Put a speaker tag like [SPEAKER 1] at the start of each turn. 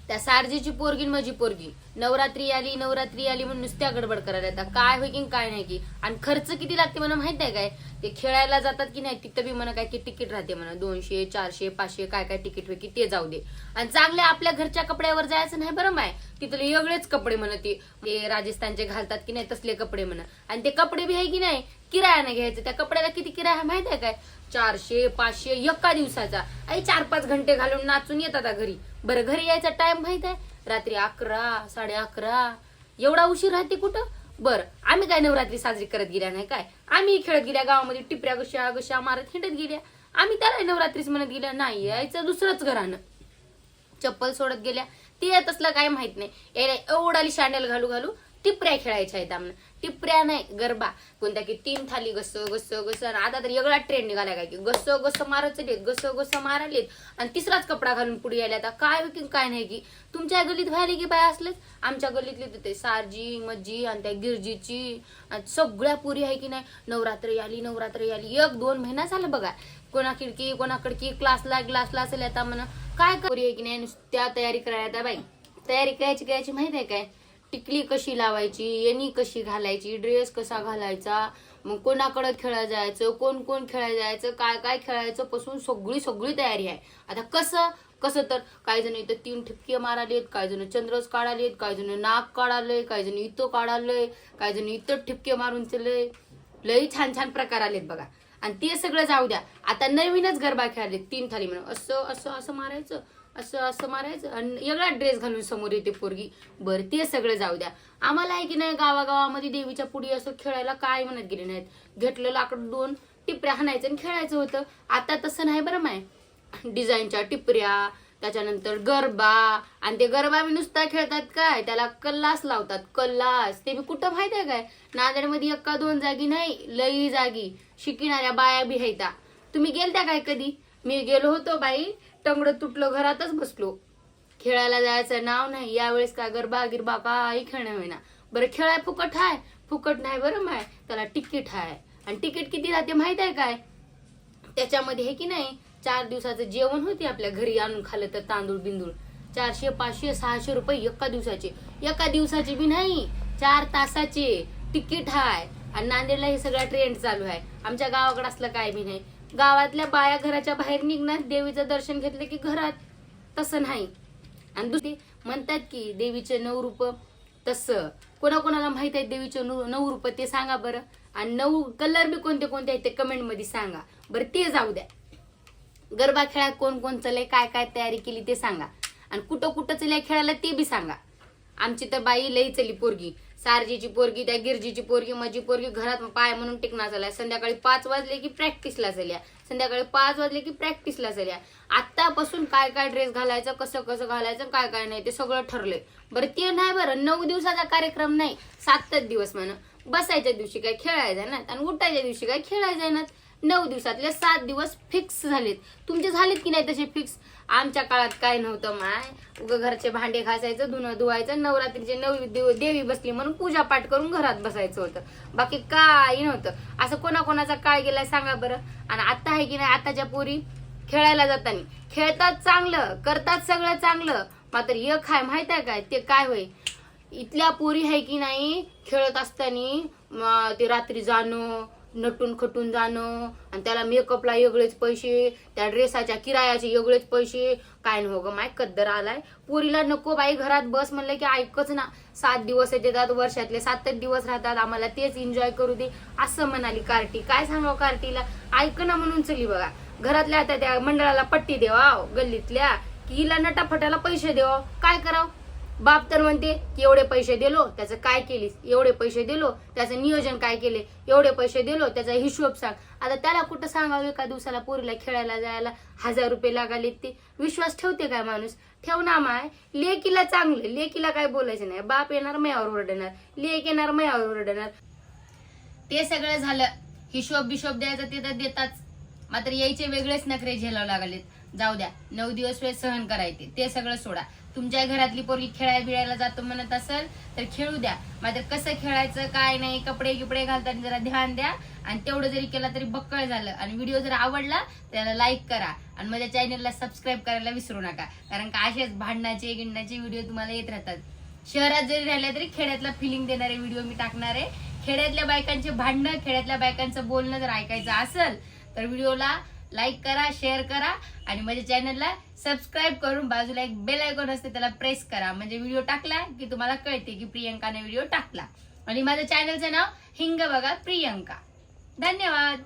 [SPEAKER 1] त्या सारजीची पोरगी माझी पोरगी नवरात्री आली म्हणून नुसत्या गडबड करायला येतात. काय होई की काय नाही की. आणि खर्च किती लागते मला माहित आहे काय. ते खेळायला जातात की नाही तिथं बी म्हणा काय की तिकीट राहते म्हणा 200 400 500 काय काय तिकीट होई की ते जाऊ दे. आणि चांगल्या आपल्या घरच्या कपड्यावर जायचं नाही बरं माय. तिथले वेगळेच कपडे म्हणा ते राजस्थानचे घालतात की नाही तसले कपडे म्हणा. आणि ते कपडे बी आहे की नाही किरायाने घ्यायचं. त्या कपड्याला किती किराया माहित आहे काय 400 500 एका दिवसाचा. आई 4-5 घंटे घालून नाचून येतात घरी. बरं घरी यायचा टाइम माहित आहे रात्री 11 11:30 एवढा उशीर राहते कुठं. बरं आम्ही काय नवरात्री साजरी करत गेल्या नाही काय. आम्ही खेळत गेल्या गावामध्ये टिपऱ्या गशा गशा मारत हिंडत गेल्या. आम्ही त्याला नवरात्रीच म्हणत गेल्या नाही यायचं दुसरंच घरानं. चप्पल सोडत गेल्या ते तसलं काय माहित नाही. एवढाली शँडल घालू घालू टिपऱ्या खेळायच्या आहेत आम्हाला. टिपऱ्या नाही गरबा कोणत्या की 3 थाली गस गस गस. आता तर वेगळा ट्रेंड निघाला काय की गस गस मारत चलेत गस गस मारालेत. आणि तिसराच कपडा घालून पुढे यायला. आता काय की काय नाही की. तुमच्या गल्लीत व्हायला की बाय असलेच. आमच्या गल्लीतले ते सारजी मज्जी आणि त्या गिरजीची सगळ्या पुरी आहे की नाही. नवरात्री आली 1-2 महिना झाला बघा. कोणा खिडकी क्लासला असेल आता म्हणा काय पुरी आहे की नाही नुसत्या तयारी करायला. बाई तयारी करायची माहित आहे काय. टिकली कशी लावायची येणी कशी घालायची ड्रेस कसा घालायचा मग कोणाकडे खेळायला जायचं कोण खेळायला जायचं काय काय खेळायचं पासून सगळी तयारी आहे. आता कसं तर काही जण इथं 3 ठिपके मारालेत काही जण चंद्रच काढालेत काही जण नाक काढालय काही जण इथं काढालय काही जण इथं ठिपके मारून चलय. लई छान प्रकार आलेत बघा. आणि ते सगळं जाऊ द्या. आता नवीनच गरबा खेळाले 3 थाली म्हणून असं मारायचं असं मारायचं आणि वेगळा ड्रेस घालून समोर येते पोरगी. बरं ते सगळं जाऊ द्या. आम्हाला आहे की नाही गावागावामध्ये देवीच्या पुढी असं खेळायला काय म्हणत गेले नाहीत. घेतलं लाकड 2 टिपऱ्या हाणायचं आणि खेळायचं होतं. आता तसं नाही बरं माय. डिझाईनच्या टिपऱ्या त्याच्यानंतर गरबा आणि ते गरबा बी नुसता खेळतात काय त्याला कल्लास लावतात कल्लास. ते बी कुठं माहित आहे काय नांदेडमध्ये 1-2 जागी नाही लई जागी शिकणाऱ्या बाया बी हायता. तुम्ही गेलत्या काय कधी. मी गेलो होतो बाई टंगड तुटलं घरातच बसलो. खेळायला जायचं नाव नाही. यावेळेस काय गरबा गिरबा काही खेळणं होईना. बरं खेळाय फुकट हाय फुकट नाही बरं माय. त्याला तिकीट हाय. आणि तिकीट किती राहते माहित आहे काय. त्याच्यामध्ये हे की नाही 4 दिवसाचं जेवण होते आपल्या घरी आणून खाल्लं तर तांदूळ बिंदूळ 400 500 600 रुपये एका दिवसाचे बी नाही 4 तासाचे तिकीट हाय. आणि नांदेडला हे सगळा ट्रेंड चालू आहे. आमच्या गावाकडे असलं काय बी नाही. गावातल्या बाया घराच्या बाहेर निघणार देवीचं दर्शन घेतलं की घरात. तसं नाही. आणि दुसरी म्हणतात की देवीचे 9 रूप तसं कोणाकोणाला माहित आहे देवीचे 9 रूप ते सांगा बरं. आणि 9 कलर बी कोणते आहे ते कमेंट मध्ये सांगा बरं. ते जाऊ द्या. गरबा खेळात कोण चलय काय काय तयारी केली ते सांगा. आणि कुठं चलय खेळायला ते बी सांगा. आमची तर बाई लई चली पोरगी सारजीची पोरगी त्या गिरजीची पोरगी माझी पोरगी घरात पाय म्हणून टिकणार चालल्या. संध्याकाळी 5 वाजले की प्रॅक्टिसला चालल्या. आतापासून काय काय ड्रेस घालायचं कसं घालायचं काय नाही ते सगळं ठरलंय. बरं ते नाही बरं 9 दिवसाचा कार्यक्रम नाही 7 दिवस म्हणा. बसायच्या दिवशी काय खेळायचं ना आणि उठायच्या दिवशी काय खेळायचं ना. 9 दिवसातले 7 दिवस फिक्स झालेत. तुमचे झालेत की नाही तसे फिक्स. आमच्या काळात काय नव्हतं माय. उगा घरचे भांडे घासायचं धुणं धुवायचं नवरात्रीचे 9 देवी बसली म्हणून पूजा पाठ करून घरात बसायचं होतं. बाकी काही नव्हतं. असं कोणाचा काळ गेलाय सांगा बरं. आणि आता आहे की नाही आताच्या पोरी खेळायला जाताना खेळतात चांगलं करतात सगळं चांगलं मात्र एक हाय माहित आहे काय ते काय होय. इथल्या पोरी आहे की नाही खेळत असताना ते रात्री जाणं नटून खटून जाणं आणि त्याला मेकअपला वेगळेच पैसे त्या ड्रेसाच्या किरायाचे वेगळेच पैसे काय न हो ग माय कद्दर आलाय. पोरीला नको बाई घरात बस म्हणलं की ऐकच ना. 7 दिवस येतात वर्षातले 7 दिवस राहतात आम्हाला तेच एन्जॉय करू दे असं म्हणाली कार्टी. काय सांगावं कार्टीला ऐक ना म्हणून चली बघा. घरातल्या आता त्या मंडळाला पट्टी देवा गल्लीतल्या की हिला नटाफटाला पैसे देवा काय करावं. बाप तर म्हणते की एवढे पैसे दिलो त्याचं काय केलीस एवढे पैसे दिलो त्याचं नियोजन काय केले एवढे पैसे दिलो त्याचा हिशोब सांग. आता त्याला कुठं सांगावं एका दिवसाला पोरीला खेळायला जायला 1000 रुपये लागाले. ते विश्वास ठेवते काय माणूस. ठेव ना माय. लेकीला चांगलं लेकीला काय बोलायचं नाही. बाप येणार मयावर ओरडणार लेक येणार मयावर ओरडणार. ते सगळं झालं हिशोब बिशोब द्यायचं ते तर देताच मात्र यायचे वेगळेच नखरे झेलावं लागलेत. जाऊ द्या, 9 दिवस वेळ सहन करायचे, ते सगळं सोडा. तुमच्या घरातली पोरगी खेळायला बिळायला जातो म्हणत असेल तर खेळू द्या. मात्र कसं खेळायचं काय नाही, कपडे गिपडे घालताना जरा ध्यान द्या. आणि तेवढं जरी केलं तरी बक्कळ झालं. आणि व्हिडिओ जर आवडला त्याला लाईक करा आणि माझ्या चॅनलला सबस्क्राईब करायला विसरू नका. कारण का असेच भांडणाचे गिंडणाचे व्हिडिओ तुम्हाला येत राहतात. शहरात जरी राहिल्या तरी खेड्यातला फिलिंग देणारे व्हिडिओ मी टाकणार आहे. खेड्यातल्या बायकांचे भांडणं, खेड्यातल्या बायकांचं बोलणं जर ऐकायचं असेल तर व्हिडिओला लाईक करा, शेअर करा आणि माझ्या चॅनलला सबस्क्राईब करून बाजूला एक बेल आयकॉन असते त्याला प्रेस करा. म्हणजे व्हिडिओ टाकला की तुम्हाला कळते की प्रियंकाने व्हिडिओ टाकला. आणि माझ्या चॅनलचं नाव हिंग बघा प्रियंका. धन्यवाद.